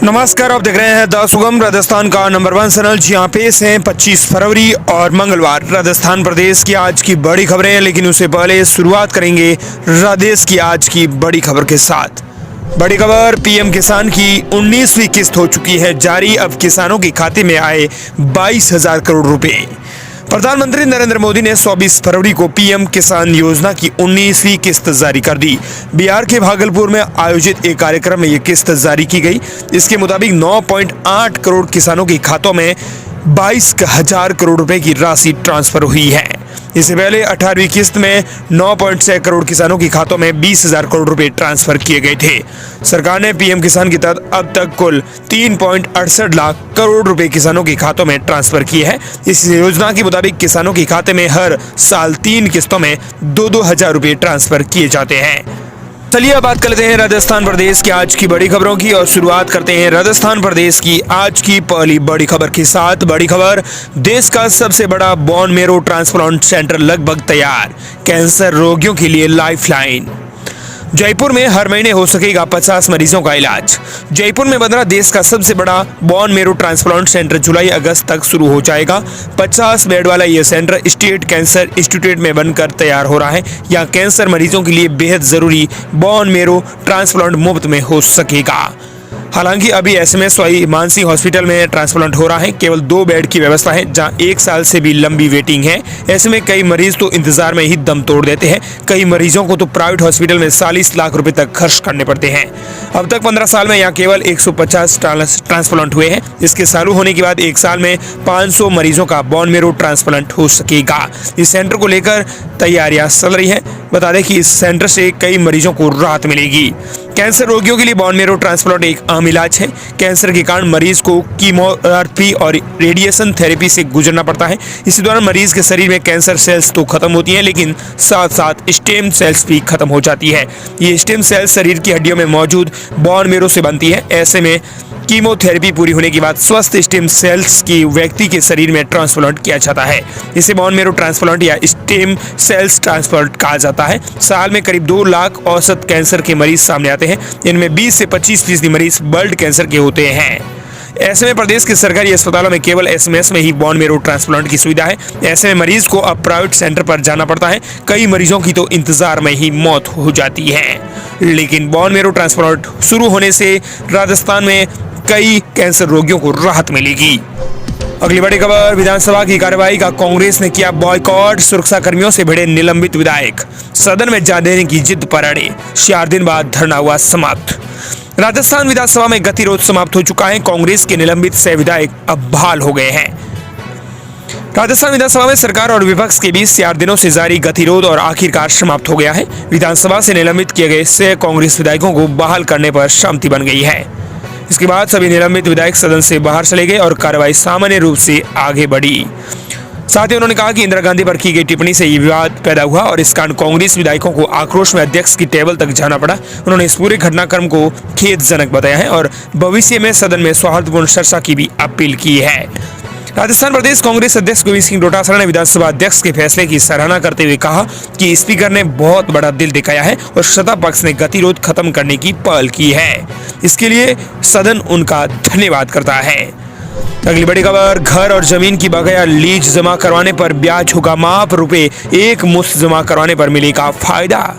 नमस्कार, आप देख रहे हैं द सुगम राजस्थान का नंबर 1 चैनल। जहाँ पेश हैं 25 फरवरी और मंगलवार राजस्थान प्रदेश की आज की बड़ी खबरें। लेकिन उससे पहले शुरुआत करेंगे प्रदेश की आज की बड़ी खबर के साथ। बड़ी खबर, पीएम किसान की 19वीं किस्त हो चुकी है जारी। अब किसानों के खाते में आए 22,000 करोड़ रुपए। प्रधानमंत्री नरेंद्र मोदी ने 24 फरवरी को पीएम किसान योजना की 19वीं किस्त जारी कर दी। बिहार के भागलपुर में आयोजित एक कार्यक्रम में ये किस्त जारी की गई। इसके मुताबिक 9.8 करोड़ किसानों के खातों में 22,000 करोड़ रुपए की राशि ट्रांसफर हुई है। इससे पहले 18वीं किस्त में 9.6 करोड़ किसानों के खातों में 20,000 करोड़ रुपए ट्रांसफर किए गए थे। सरकार ने पीएम किसान के तहत अब तक कुल 3.68 लाख करोड़ रुपए किसानों के खातों में ट्रांसफर किए हैं। इस योजना के मुताबिक किसानों के खाते में हर साल 3 किस्तों में 2-2 हजार रुपए ट्रांसफर किए जाते हैं। चलिए अब बात कर लेते हैं राजस्थान प्रदेश की आज की बड़ी खबरों की और शुरुआत करते हैं राजस्थान प्रदेश की आज की पहली बड़ी खबर के साथ। बड़ी खबर, देश का सबसे बड़ा बोन मैरो ट्रांसप्लांट सेंटर लगभग तैयार, कैंसर रोगियों के लिए लाइफलाइन। जयपुर में हर महीने हो सकेगा 50 मरीजों का इलाज। जयपुर में बन रहा देश का सबसे बड़ा बोन मैरो ट्रांसप्लांट सेंटर जुलाई अगस्त तक शुरू हो जाएगा। 50 बेड वाला यह सेंटर स्टेट कैंसर इंस्टीट्यूट में बनकर तैयार हो रहा है। यहाँ कैंसर मरीजों के लिए बेहद जरूरी बोन मैरो ट्रांसप्लांट मुफ्त में हो सकेगा। हालांकि अभी एसएमएस मानसी हॉस्पिटल में ट्रांसप्लांट हो रहा है। केवल 2 बेड की व्यवस्था है, जहां 1 साल से भी लंबी वेटिंग है। ऐसे में कई मरीज तो इंतजार में ही दम तोड़ देते हैं। कई मरीजों को तो प्राइवेट हॉस्पिटल में 40 लाख रुपए तक खर्च करने पड़ते हैं। अब तक 15 साल में यहाँ केवल 150 ट्रांसप्लांट हुए हैं। इसके चालू होने के बाद 1 साल में 500 मरीजों का बोन मैरो ट्रांसप्लांट हो सकेगा। इस सेंटर को लेकर तैयारियां चल रही है। बता दें कि इस सेंटर से कई मरीजों को राहत मिलेगी। कैंसर रोगियों के लिए बोन मैरो ट्रांसप्लांट एक आम इलाज है। कैंसर के कारण मरीज को कीमोथेरेपी और रेडिएशन थेरेपी से गुजरना पड़ता है। इसी दौरान मरीज के शरीर में कैंसर सेल्स तो खत्म होती हैं, लेकिन साथ साथ स्टेम सेल्स भी खत्म हो जाती है। ये स्टेम सेल्स शरीर की हड्डियों में मौजूद बोन मैरो से बनती है। ऐसे में कीमोथेरेपी पूरी होने के बाद स्वस्थ स्टेम सेल्स की व्यक्ति के शरीर में ट्रांसप्लांट किया जाता है। इसे बोन मैरो ट्रांसप्लांट या स्टेम सेल्स ट्रांसप्लांट कहा जाता है। साल में करीब 2 लाख औसत कैंसर के मरीज सामने आते हैं। इनमें 20 से 25% मरीज ब्लड कैंसर के होते हैं। ऐसे में प्रदेश के सरकारी अस्पतालों में केवल एसएमएस में ही बोन मैरो ट्रांसप्लांट की सुविधा है। ऐसे में मरीज को अब प्राइवेट सेंटर पर जाना पड़ता है। कई मरीजों की तो इंतजार में ही मौत हो जाती है। लेकिन बोन मैरो ट्रांसप्लांट शुरू होने से राजस्थान में कई कैंसर रोगियों को राहत मिलेगी। अगली बड़ी खबर, विधानसभा की कार्यवाही का कांग्रेस ने किया बॉयकॉट। सुरक्षा कर्मियों से भिड़े निलंबित विधायक, सदन में जा देने की जिद पर अड़े। 4 दिन बाद धरना हुआ समाप्त। राजस्थान विधानसभा में गतिरोध समाप्त हो चुका है। कांग्रेस के निलंबित 6 विधायक अब बहाल हो गए हैं। राजस्थान विधानसभा में सरकार और विपक्ष के बीच 4 दिनों से जारी गतिरोध और आखिरकार समाप्त हो गया है। विधानसभा से निलंबित किए गए 6 कांग्रेस विधायकों को बहाल करने पर सहमति बन गई है। इसके बाद सभी निलंबित विधायक सदन से बाहर चले गए और कार्रवाई सामान्य रूप से आगे बढ़ी। साथ ही उन्होंने कहा कि इंदिरा गांधी पर की गई टिप्पणी से ये विवाद पैदा हुआ और इस कारण कांग्रेस विधायकों को आक्रोश में अध्यक्ष की टेबल तक जाना पड़ा। उन्होंने इस पूरे घटनाक्रम को खेदजनक बताया है और भविष्य में सदन में सौहार्दपूर्ण चर्चा की भी अपील की है। राजस्थान प्रदेश कांग्रेस अध्यक्ष गोविंद सिंह डोटासरा ने विधानसभा अध्यक्ष के फैसले की सराहना करते हुए कहा कि स्पीकर ने बहुत बड़ा दिल दिखाया है और सत्ता पक्ष ने गतिरोध खत्म करने की पहल की है। इसके लिए सदन उनका धन्यवाद करता है। अगली बड़ी खबर, घर और जमीन की बकाया लीज जमा करवाने पर ब्याज होगा माफ, रुपए एक मुश्त जमा करवाने पर मिलेगा फायदा।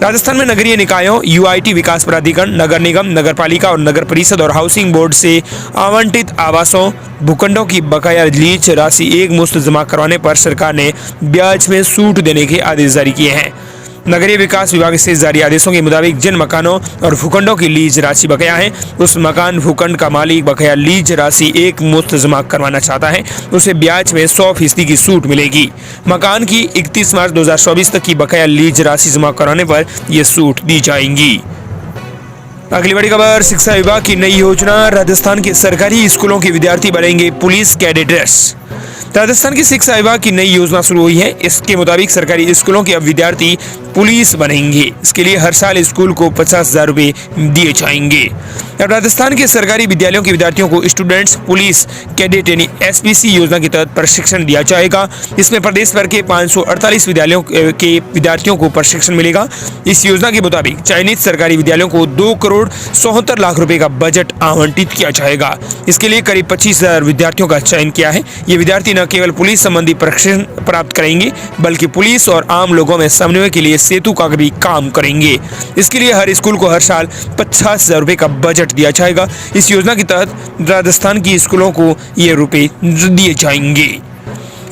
राजस्थान में नगरीय निकायों, यूआईटी विकास प्राधिकरण, नगर निगम, नगर पालिका और नगर परिषद और हाउसिंग बोर्ड से आवंटित आवासों, भूखंडों की बकाया लीज राशि एक मुश्त जमा करवाने पर सरकार ने ब्याज में छूट देने के आदेश जारी किए हैं। नगरीय विकास विभाग से जारी आदेशों के मुताबिक जिन मकानों और भूखंडों की लीज राशि बकाया है, उस मकान भूखंड का मालिक बकाया लीज राशि एक मुश्त जमा करवाना चाहता है, उसे ब्याज में 100% की छूट मिलेगी। मकान की 31 मार्च 2024 तक की बकाया लीज राशि जमा कराने पर यह छूट दी जाएगी। अगली बड़ी खबर, शिक्षा विभाग की नई योजना, राजस्थान के सरकारी स्कूलों के विद्यार्थी बनेंगे पुलिस कैडेट्स। राजस्थान की शिक्षा विभाग की नई योजना शुरू हुई है। इसके मुताबिक सरकारी स्कूलों के अब विद्यार्थी पुलिस बनेंगे। इसके लिए हर साल स्कूल को 50,000 रुपये दिए जाएंगे। अब राजस्थान के सरकारी विद्यालयों के विद्यार्थियों को स्टूडेंट्स पुलिस कैडेट यानी SPC योजना के तहत प्रशिक्षण दिया जाएगा। इसमें प्रदेश भर के 548 विद्यालयों के विद्यार्थियों को प्रशिक्षण मिलेगा। इस योजना के मुताबिक चयनित सरकारी विद्यालयों को 2,74,00,000 रुपए का बजट आवंटित किया जाएगा। इसके लिए करीब 25,000 विद्यार्थियों का चयन किया है। ये विद्यार्थी न केवल पुलिस संबंधी प्रशिक्षण प्राप्त करेंगे बल्कि पुलिस और आम लोगों में समन्वय के लिए सेतु का भी काम करेंगे। इसके लिए हर स्कूल को हर साल 50,000 रुपए का बजट दिया जाएगा। इस योजना के तहत राजस्थान की स्कूलों को ये रुपए दिए जाएंगे।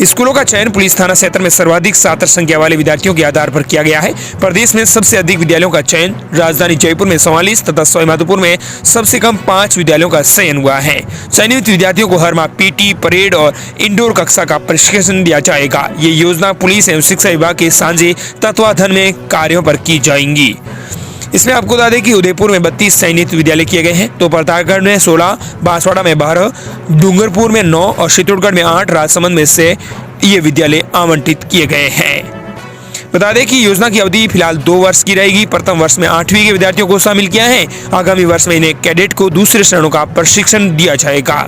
स्कूलों का चयन पुलिस थाना क्षेत्र में सर्वाधिक छात्र संख्या वाले विद्यार्थियों के आधार पर किया गया है। प्रदेश में सबसे अधिक विद्यालयों का चयन राजधानी जयपुर में 44 तथा सवाईमाधोपुर में सबसे कम 5 विद्यालयों का चयन हुआ है। चयनित विद्यार्थियों को हर माह PT, परेड और इंडोर कक्षा का प्रशिक्षण दिया जाएगा। ये योजना पुलिस एवं शिक्षा विभाग के साझे तत्वाधान में कार्यों पर की जाएंगी। इसमें आपको बता दें कि उदयपुर में 32 चयनित विद्यालय किए गए हैं, तो प्रतापगढ़ में 16, बांसवाड़ा में 12, डूंगरपुर में 9 और चित्तौड़गढ़ में 8 राजसमंद में से ये विद्यालय आवंटित किए गए हैं। बता दें कि योजना की अवधि फिलहाल 2 वर्ष की रहेगी। प्रथम वर्ष में 8वीं के विद्यार्थियों को शामिल किया है। आगामी वर्ष में इन्हें कैडेट को दूसरे चरणों का प्रशिक्षण दिया जाएगा।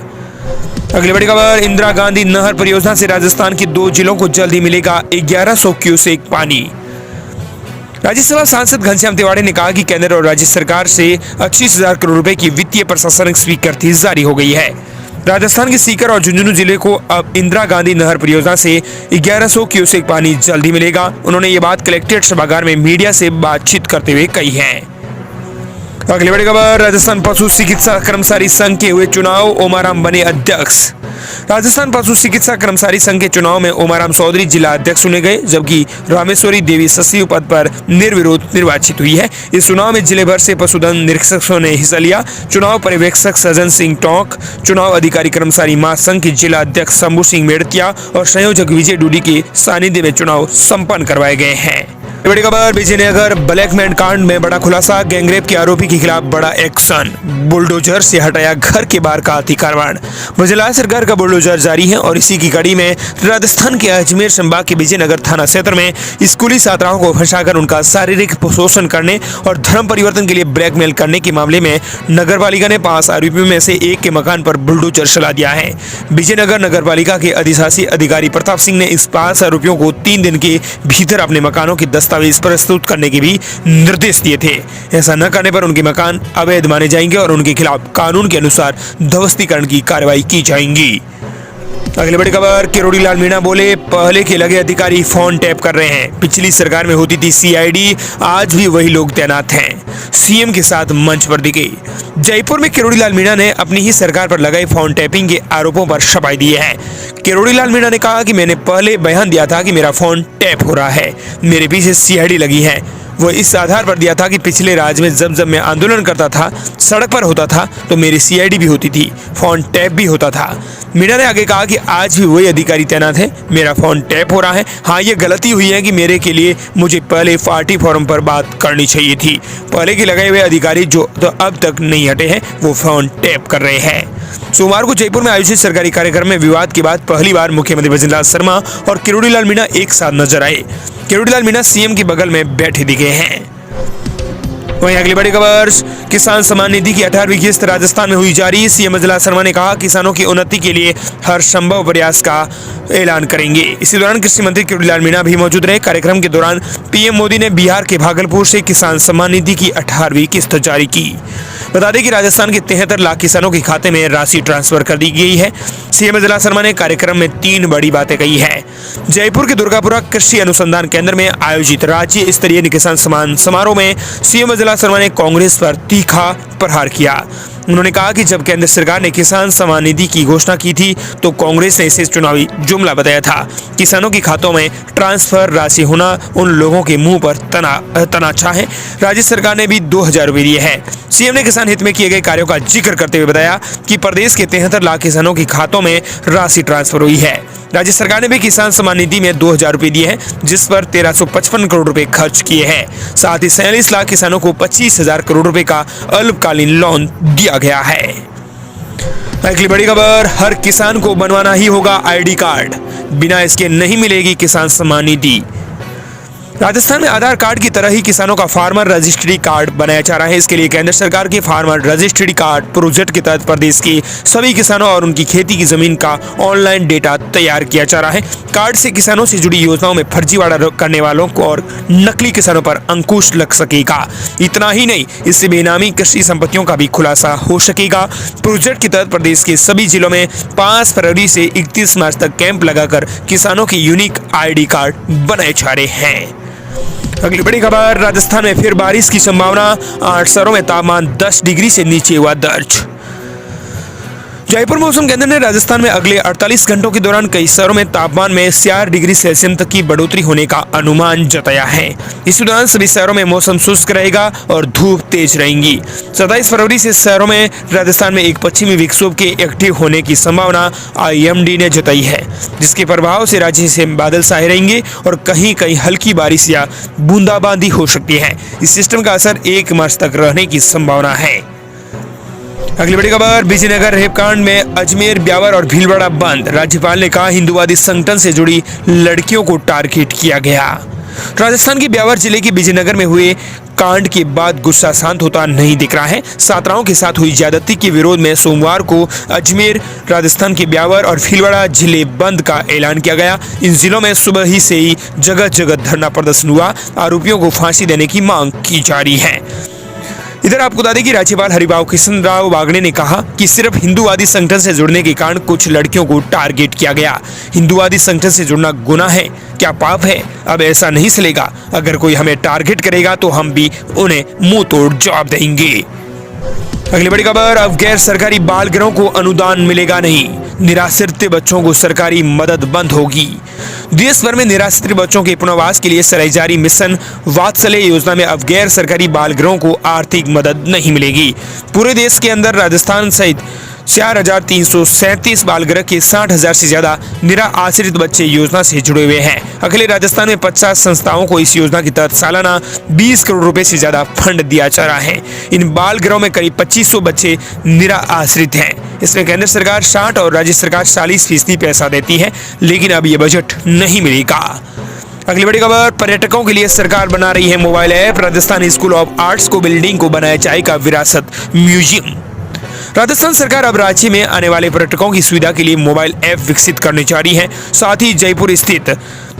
अगली बड़ी खबर, इंदिरा गांधी नहर परियोजना से राजस्थान के 2 जिलों को जल्द ही मिलेगा 1100 क्यूसेक पानी। राज्यसभा सांसद घनश्याम तिवारी ने कहा कि केंद्र और राज्य सरकार से 25,000 करोड़ रुपए की वित्तीय प्रशासनिक स्वीकृति जारी हो गई है। राजस्थान के सीकर और झुंझुनू जिले को अब इंदिरा गांधी नहर परियोजना से 1100 क्यूसेक पानी जल्दी मिलेगा। उन्होंने ये बात कलेक्ट्रेट सभागार में मीडिया से बातचीत करते हुए कही है। अगली बड़ी खबर, राजस्थान पशु चिकित्सा कर्मचारी संघ के हुए चुनाव, ओमाराम बने अध्यक्ष। राजस्थान पशु चिकित्सा कर्मचारी संघ के चुनाव में ओमाराम चौधरी जिला अध्यक्ष चुने गए, जबकि रामेश्वरी देवी सचिव पद पर निर्विरोध निर्वाचित हुई है। इस चुनाव में जिले भर से पशुधन निरीक्षकों ने हिस्सा लिया। चुनाव पर्यवेक्षक सज्जन सिंह टोंक, चुनाव अधिकारी कर्मचारी महासंघ के जिला अध्यक्ष शंभू सिंह मेड़तिया और संयोजक विजय डूडी के सानिध्य में चुनाव संपन्न करवाए गए हैं। बड़ी खबर, विजयनगर ब्लैकमेल कांड में बड़ा खुलासा, गैंगरेप के आरोपी के खिलाफ बड़ा एक्शन, बुलडोजर से हटाया घर के बाहर का अतिक्रमण। मुजला सरकार का बुलडोजर जारी है और इसी की कड़ी में राजस्थान के अजमेर संभाग के विजयनगर थाना क्षेत्र में स्कूली छात्राओं को फंसाकर उनका शारीरिक शोषण करने और धर्म परिवर्तन के लिए ब्लैकमेल करने के मामले में नगर पालिका ने 5 आरोपियों में से एक के मकान पर बुलडोजर चला दिया है। विजयनगर नगर पालिका के अधिशासी अधिकारी प्रताप सिंह ने इस 5 आरोपियों को 3 दिन के भीतर अपने मकानों की दस्तावेज प्रस्तुत करने के भी निर्देश दिए थे। ऐसा न करने पर उनके मकान अवैध माने जाएंगे और उनके खिलाफ कानून के अनुसार ध्वस्तीकरण की कार्रवाई की जाएगी। अगली बड़ी खबर, किरोड़ी लाल मीणा बोले, पहले के लगे अधिकारी फोन टैप कर रहे हैं। पिछली सरकार में होती थी CID, आज भी वही लोग तैनात हैं। CM के साथ मंच पर दिखे। जयपुर में किरोड़ी लाल मीणा ने अपनी ही सरकार पर लगाए फोन टैपिंग के आरोपों पर सफाई दी है। किरोड़ी लाल मीणा ने कहा कि मैंने पहले बयान दिया था कि मेरा फोन टैप हो रहा है, मेरे पीछे CID लगी है। वो इस आधार पर दिया था कि पिछले राज्य में जब मैं आंदोलन करता था, सड़क पर होता था, तो मेरी CID भी होती थी, फोन टैप भी होता था। मीणा ने आगे कहा कि आज भी वही अधिकारी तैनात है, मेरा फोन टैप हो रहा है। हाँ, ये गलती हुई है कि मेरे के लिए मुझे पहले पार्टी फोरम पर बात करनी चाहिए थी। पहले के लगाए हुए अधिकारी जो तो अब तक नहीं हटे हैं, वो फोन टैप कर रहे हैं। सोमवार को जयपुर में आयोजित सरकारी कार्यक्रम में विवाद के बाद पहली बार मुख्यमंत्री भजनलाल शर्मा और किरोड़ी लाल मीणा एक साथ नजर आए। किरोड़ी लाल मीणा CM के बगल में बैठे दिखे हैं। वहीं अगली बड़ी खबर, किसान सम्मान निधि की 18वीं किस्त राजस्थान में हुई जारी। CM भजनलाल शर्मा ने कहा किसानों की उन्नति के लिए हर संभव प्रयास का ऐलान करेंगे। इसी दौरान कृषि मंत्री किरोड़ी लाल मीणा भी मौजूद रहे। कार्यक्रम के दौरान PM मोदी ने बिहार के भागलपुर से किसान सम्मान निधि की 18वीं किस्त जारी की। बता दें कि राजस्थान के 73 लाख किसानों के खाते में राशि ट्रांसफर कर दी गई है। CM भजनलाल शर्मा ने कार्यक्रम में 3 बड़ी बातें कही है। जयपुर के दुर्गापुरा कृषि अनुसंधान केंद्र में आयोजित राज्य स्तरीय किसान सम्मान समारोह में CM भजनलाल शर्मा ने कांग्रेस पर तीखा प्रहार किया। उन्होंने कहा कि जब केंद्र सरकार ने किसान सम्मान निधि की घोषणा की थी तो कांग्रेस ने इसे चुनावी जुमला बताया था। किसानों के खातों में ट्रांसफर राशि होना उन लोगों के मुंह पर तनाचा है। राज्य सरकार ने भी 2,000 रुपए दिए हैं। CM ने किसान हित में किए गए कार्यों का जिक्र करते हुए बताया कि प्रदेश के 73 लाख किसानों के खातों में राशि ट्रांसफर हुई है। राज्य सरकार ने भी किसान सम्मान निधि में 2,000 रुपए दिए हैं, जिस पर 1355 करोड़ रुपए खर्च किए हैं। साथ ही 47 लाख किसानों को 25,000 करोड़ रुपए का अल्पकालीन लोन दिया गया है। अगली बड़ी खबर, हर किसान को बनवाना ही होगा ID कार्ड, बिना इसके नहीं मिलेगी किसान सम्मान निधि। राजस्थान में आधार कार्ड की तरह ही किसानों का फार्मर रजिस्ट्री कार्ड बनाया जा रहा है। इसके लिए केंद्र सरकार के फार्मर रजिस्ट्री कार्ड प्रोजेक्ट के तहत प्रदेश के सभी किसानों और उनकी खेती की जमीन का ऑनलाइन डेटा तैयार किया जा रहा है। कार्ड से किसानों से जुड़ी योजनाओं में फर्जीवाड़ा करने वालों को और नकली किसानों पर अंकुश लग सकेगा। इतना ही नहीं, इससे बेनामी कृषि संपत्तियों का भी खुलासा हो सकेगा। प्रोजेक्ट के तहत प्रदेश के सभी जिलों में 5 फरवरी से 31 मार्च तक कैंप लगाकर किसानों के यूनिक ID कार्ड बनाए जा रहे हैं। अगली बड़ी खबर, राजस्थान में फिर बारिश की संभावना, 8 शहरों में तापमान 10 डिग्री से नीचे हुआ दर्ज। जयपुर मौसम केंद्र ने राजस्थान में अगले 48 घंटों के दौरान कई शहरों में तापमान में 4 डिग्री सेल्सियस तक की बढ़ोतरी होने का अनुमान जताया है। इस दौरान सभी शहरों में मौसम शुष्क रहेगा और धूप तेज रहेंगी। 27 फरवरी से शहरों में राजस्थान में एक पश्चिमी विक्षोभ के एक्टिव होने की संभावना IMD ने जताई है, जिसके प्रभाव से राज्य से बादल छाए रहेंगे और कहीं कहीं हल्की बारिश या बूंदाबांदी हो सकती है। इस सिस्टम का असर 1 मार्च तक रहने की संभावना है। अगली बड़ी खबर, विजयनगर रेपकांड में अजमेर, ब्यावर और भीलवाड़ा बंद। राज्यपाल ने कहा हिंदुवादी संगठन से जुड़ी लड़कियों को टारगेट किया गया। राजस्थान के ब्यावर जिले के विजयनगर में हुए कांड के बाद गुस्सा शांत होता नहीं दिख रहा है। छात्राओं के साथ हुई ज्यादती के विरोध में सोमवार को अजमेर, राजस्थान के ब्यावर और भीलवाड़ा जिले बंद का ऐलान किया गया। इन जिलों में सुबह ही से ही जगह जगह धरना प्रदर्शन हुआ। आरोपियों को फांसी देने की मांग की जा रही है। इधर आपको बता दें कि राज्यपाल हरिभाऊ कृष्णराव बागड़े ने कहा कि सिर्फ हिंदुवादी संगठन से जुड़ने के कारण कुछ लड़कियों को टारगेट किया गया। हिंदुवादी संगठन से जुड़ना गुनाह है, क्या पाप है? अब ऐसा नहीं चलेगा। अगर कोई हमें टारगेट करेगा तो हम भी उन्हें मुंह तोड़ जवाब देंगे। अगली बड़ी खबर, अब गैर सरकारी बाल गृहों को अनुदान मिलेगा नहीं। निराश्रित बच्चों को सरकारी मदद बंद होगी। देश भर में निराश्रित बच्चों के पुनर्वास के लिए चलाई जा रही मिशन वात्सल्य योजना में अब गैर सरकारी बाल गृहों को आर्थिक मदद नहीं मिलेगी। पूरे देश के अंदर राजस्थान सहित 4,337 बालगृह के 60,000 से ज्यादा निराश्रित बच्चे योजना से जुड़े हुए हैं। अकेले राजस्थान में 50 संस्थाओं को इस योजना के तहत सालाना 20 करोड़ रुपए से ज्यादा फंड दिया जा रहा है। इन बाल गृहों में करीब 2500 बच्चे निराश्रित हैं। इसमें केंद्र सरकार 60 और राज्य सरकार 40% पैसा देती है, लेकिन अब ये बजट नहीं मिलेगा। अगली बड़ी खबर, पर्यटकों के लिए सरकार बना रही है mobile app. Rajasthan school of arts को बिल्डिंग को बनाया जाएगा विरासत म्यूजियम। राजस्थान सरकार अब राज्य में आने वाले पर्यटकों की सुविधा के लिए मोबाइल ऐप विकसित करने जा रही है। साथ ही जयपुर स्थित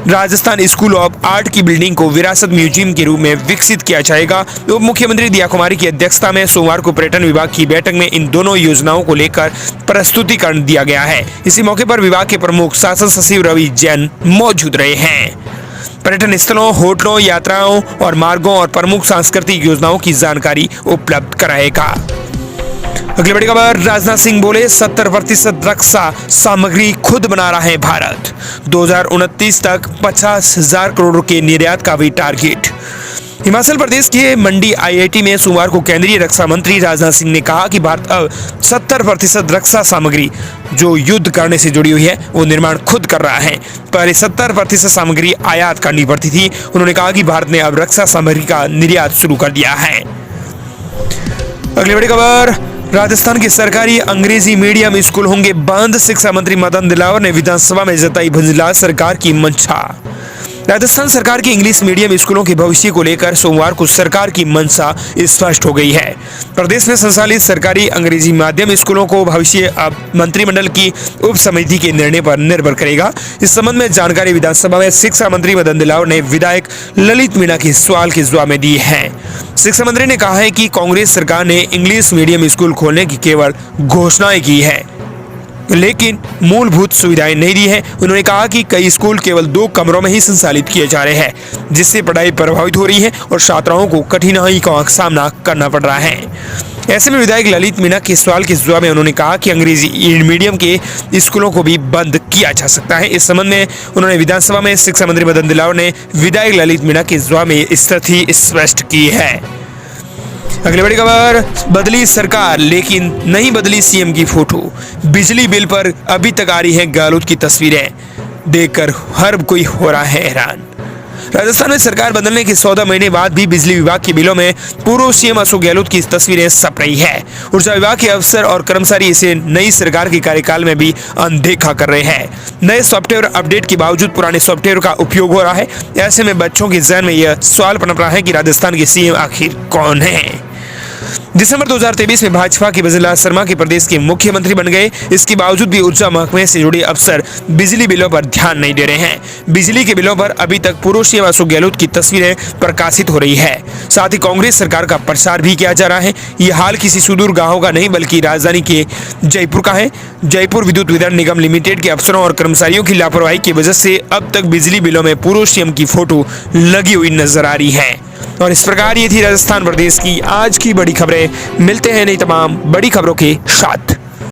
राजस्थान स्कूल ऑफ आर्ट की बिल्डिंग को विरासत म्यूजियम के रूप में विकसित किया जाएगा। उप मुख्यमंत्री दिया कुमारी की अध्यक्षता में सोमवार को पर्यटन विभाग की बैठक में इन दोनों योजनाओं को लेकर प्रस्तुतिकरण दिया गया है। इसी मौके पर विभाग के प्रमुख शासन सचिव रवि जैन मौजूद रहे हैं। पर्यटन स्थलों, होटलों, यात्राओं और मार्गों और प्रमुख सांस्कृतिक योजनाओं की जानकारी उपलब्ध कराएगा। अगली बड़ी खबर, राजनाथ सिंह बोले 70% रक्षा सामग्री खुद बना रहा है भारत। 2029 तक 50,000 करोड़ के निर्यात का भी टारगेट। हिमाचल प्रदेश के मंडी IIT में सोमवार को केंद्रीय रक्षा मंत्री राजनाथ सिंह ने कहा कि भारत अब 70% रक्षा सामग्री जो युद्ध करने से जुड़ी हुई है वो निर्माण खुद कर रहा है। पहले 70% सामग्री आयात करनी पड़ती थी। उन्होंने कहा कि भारत ने अब रक्षा सामग्री का निर्यात शुरू कर दिया है। अगली बड़ी खबर, राजस्थान के सरकारी अंग्रेजी मीडियम स्कूल होंगे बंद। शिक्षा मंत्री मदन दिलावर ने विधानसभा में जताई भंजलाल सरकार की मंशा। राजस्थान सरकार के इंग्लिश मीडियम स्कूलों के भविष्य को लेकर सोमवार को सरकार की मंशा स्पष्ट हो गई है। प्रदेश में संचालित सरकारी अंग्रेजी माध्यम स्कूलों को भविष्य अब मंत्रिमंडल की उप समिति के निर्णय पर निर्भर करेगा। इस संबंध में जानकारी विधानसभा में शिक्षा मंत्री मदन दिलावर ने विधायक ललित मीणा के सवाल के जवाब में दी है। शिक्षा मंत्री ने कहा है कि कांग्रेस सरकार ने इंग्लिश मीडियम स्कूल खोलने की केवल घोषणाएं की है, लेकिन मूलभूत सुविधाएं नहीं दी है। उन्होंने कहा कि कई स्कूल केवल 2 कमरों में ही संचालित किए जा रहे हैं, जिससे पढ़ाई प्रभावित हो रही है और छात्राओं को कठिनाई का सामना करना पड़ रहा है। ऐसे में विधायक ललित मीणा के सवाल के जवाब में उन्होंने कहा कि अंग्रेजी मीडियम के स्कूलों को भी बंद किया जा सकता है। इस संबंध में उन्होंने विधानसभा में शिक्षा मंत्री मदन दिलावर ने विधायक ललित मीणा के जवाब में स्थिति स्पष्ट की है। अगली बड़ी खबर, बदली सरकार लेकिन नहीं बदली सीएम की फोटो। बिजली बिल पर अभी तक आ रही है गालोत की तस्वीरें, देखकर हर कोई हो रहा है हैरान। राजस्थान में सरकार बदलने के 14 महीने बाद भी बिजली विभाग के बिलों में पूर्व सीएम अशोक गहलोत की तस्वीरें छप रही है। ऊर्जा विभाग के अफसर और कर्मचारी इसे नई सरकार के कार्यकाल में भी अनदेखा कर रहे हैं। नए सॉफ्टवेयर अपडेट के बावजूद पुराने सॉफ्टवेयर का उपयोग हो रहा है। ऐसे में बच्चों के जहन में यह सवाल पनप रहा है कि राजस्थान के सीएम आखिर कौन है। दिसंबर 2023 में भाजपा के बजरलाल शर्मा के प्रदेश के मुख्यमंत्री बन गए। इसके बावजूद भी ऊर्जा महकमे से जुड़े अफसर बिजली बिलों पर ध्यान नहीं दे रहे हैं। बिजली के बिलों पर अभी तक पूर्व सीएम अशोक गहलोत की तस्वीरें प्रकाशित हो रही है। साथ ही कांग्रेस सरकार का प्रचार भी किया जा रहा है। ये हाल किसी सुदूर गांव का नहीं बल्कि राजधानी के जयपुर का है। जयपुर विद्युत वितरण निगम लिमिटेड के अफसरों और कर्मचारियों की लापरवाही की वजह से अब तक बिजली बिलों में पूर्व सीएम की फोटो लगी हुई नजर आ रही है। और इस प्रकार ये थी राजस्थान प्रदेश की आज की बड़ी खबरें। मिलते हैं नई तमाम बड़ी खबरों के साथ।